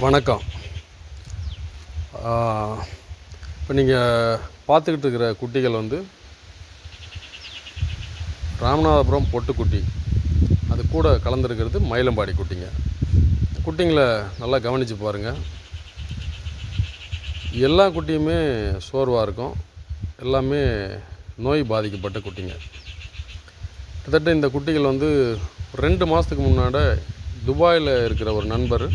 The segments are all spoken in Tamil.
வணக்கம். இப்போ நீங்கள் பார்த்துக்கிட்டு இருக்கிற குட்டிகள் வந்து ராமநாதபுரம் பொட்டுக்குட்டி, அது கூட கலந்துருக்கிறது மயிலம்பாடி குட்டிங்க. குட்டிங்களை நல்லா கவனித்து பாருங்கள். எல்லா குட்டியுமே சோர்வாக இருக்கும், எல்லாமே நோய் பாதிக்கப்பட்ட குட்டிங்க. கிட்டத்தட்ட இந்த குட்டிகள் வந்து 2 மாதத்துக்கு முன்னாடி துபாயில் இருக்கிற ஒரு நண்பர்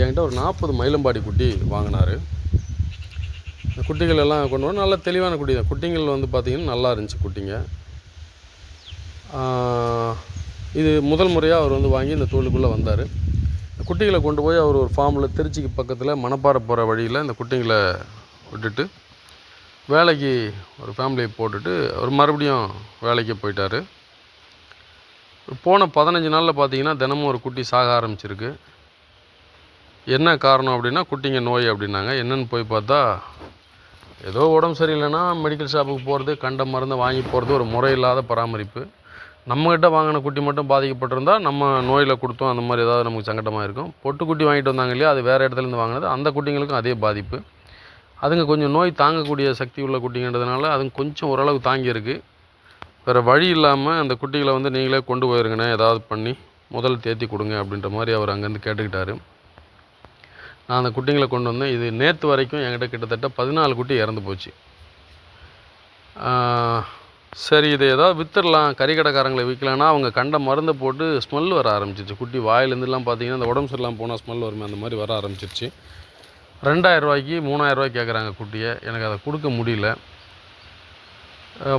என்கிட்ட ஒரு 40 மயிலம்பாடி குட்டி வாங்கினார். இந்த குட்டிகள் எல்லாம் கொண்டு வந்து நல்ல தெளிவான குட்டி தான். குட்டிகள் வந்து பார்த்திங்கன்னா நல்லா இருந்துச்சு குட்டிங்க. இது முதல் முறையாக அவர் வந்து வாங்கி இந்த தொழிலுக்குள்ளே வந்தார். இந்த குட்டிகளை கொண்டு போய் அவர் ஒரு ஃபார்மில் திருச்சிக்கு பக்கத்தில் மணப்பாறை போகிற வழியில் இந்த குட்டிங்களை விட்டுட்டு வேலைக்கு ஒரு ஃபேமிலியை போட்டுட்டு அவர் மறுபடியும் வேலைக்கு போயிட்டார். போன 15 நாளில் பார்த்திங்கன்னா தினமும் ஒரு குட்டி சாக ஆரம்பிச்சிருக்கு. என்ன காரணம் அப்படின்னா குட்டிங்க நோய் அப்படின்னாங்க. என்னென்னு போய் பார்த்தா, ஏதோ உடம்பு சரியில்லைன்னா மெடிக்கல் ஷாப்புக்கு போகிறது, கண்ட மருந்தை வாங்கி போகிறது ஒரு முறையில்லாத பராமரிப்பு. நம்மக்கிட்ட வாங்கின குட்டி மட்டும் பாதிக்கப்பட்டிருந்தால் நம்ம நோயில் கொடுத்தோம், அந்த மாதிரி ஏதாவது நமக்கு சங்கடமாக இருக்கும். பொட்டுக்குட்டி வாங்கிட்டு வந்தாங்க இல்லையா, அது வேறு இடத்துலேருந்து வாங்கினது, அந்த குட்டிங்களுக்கும் அதே பாதிப்பு. அதுங்க கொஞ்சம் நோய் தாங்கக்கூடிய சக்தி உள்ள குட்டிங்கன்றதுனால அதுங்க கொஞ்சம் ஓரளவு தாங்கியிருக்கு. வேறு வழி இல்லாமல் அந்த குட்டிகளை வந்து நீங்களே கொண்டு போயிருங்கண்ணே, ஏதாவது பண்ணி முதல் தேத்தி கொடுங்க அப்படின்ற மாதிரி அவர் அங்கேருந்து கேட்டுக்கிட்டார். நான் அந்த குட்டிங்களை கொண்டு வந்தேன். இது நேற்று வரைக்கும் என்கிட்ட கிட்டத்தட்ட 14 குட்டி இறந்து போச்சு. சரி, இதை ஏதாவது விற்றுடலாம், கறிக்கடைக்காரங்களை விற்கலான்னா அவங்க கண்ட மருந்தை போட்டு ஸ்மெல் வர ஆரம்பிச்சிருச்சு. குட்டி வாயிலேருந்துலாம் பார்த்திங்கன்னா அந்த உடம்பு சரியில்லாமல் போனால் ஸ்மெல் வருமே, அந்த மாதிரி வர ஆரம்பிச்சிருச்சு. 2000 ரூபாய்க்கு 3000 ரூபாய்க்கு கேட்குறாங்க குட்டியை. எனக்கு அதை கொடுக்க முடியல.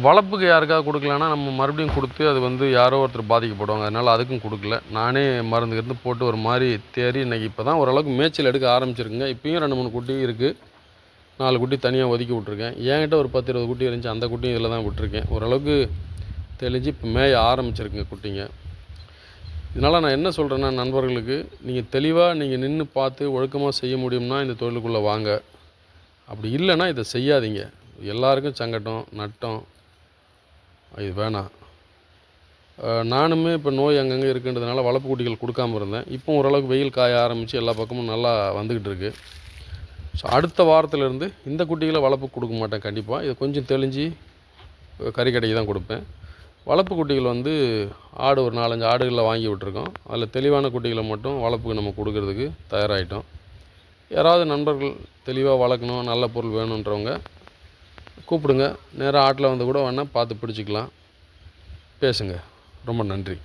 வளர்ப்புக்கு யாருக்காவது கொடுக்கலன்னா நம்ம மறுபடியும் கொடுத்து அது வந்து யாரோ ஒருத்தர் பாதிக்கப்படுவாங்க. அதனால் அதுக்கும் கொடுக்கல. நானே மருந்து போட்டு ஒரு மாதிரி தேறி இன்றைக்கி இப்போ தான் ஓரளவுக்கு மேய்ச்சல் எடுக்க ஆரம்பிச்சிருக்குங்க. இப்போயும் 2-3 குட்டி இருக்குது. 4 குட்டி தனியாக ஒதுக்கி விட்ருக்கேன். என்கிட்ட ஒரு 10-20 குட்டி இருந்துச்சு. அந்த குட்டியும் இதில் தான் விட்டுருக்கேன். ஓரளவுக்கு தெளிஞ்சு இப்போ மேய ஆரம்பிச்சிருக்குங்க குட்டிங்க. இதனால் நான் என்ன சொல்கிறேன்னா, நண்பர்களுக்கு நீங்கள் தெளிவாக நீங்கள் நின்று பார்த்து ஒழுக்கமாக செய்ய முடியும்னா இந்த தொழிலுக்குள்ளே வாங்க. அப்படி இல்லைன்னா இதை செய்யாதீங்க. எல்லாருக்கும் சங்கடம், நட்டம், இது வேணாம். நானுமே இப்போ நோய் அங்கங்கே இருக்குன்றதுனால வளர்ப்பு குட்டிகள் கொடுக்காமல் இருந்தேன். இப்போ ஓரளவுக்கு வெயில் காய ஆரம்பித்து எல்லா பக்கமும் நல்லா வந்துக்கிட்டு இருக்குது. ஸோ அடுத்த வாரத்திலேருந்து இந்த குட்டிகளை வளர்ப்பு கொடுக்க மாட்டேன் கண்டிப்பாக. இதை கொஞ்சம் தெளிஞ்சு கறிக்கடைக்கு தான் கொடுப்பேன். வளர்ப்பு குட்டிகள் வந்து ஆடு ஒரு 4-5 ஆடுகளில் வாங்கி விட்டுருக்கோம். அதில் தெளிவான குட்டிகளை மட்டும் வளர்ப்புக்கு நம்ம கொடுக்கறதுக்கு தயாராகிட்டோம். யாராவது நண்பர்கள் தெளிவாக வளர்க்கணும், நல்ல பொருள் வேணுன்றவங்க கூப்பிடுங்க. நேராக ஆட்டில் வந்து கூட வேணால் பார்த்து பிடிச்சிக்கலாம். பேசுங்க. ரொம்ப நன்றி.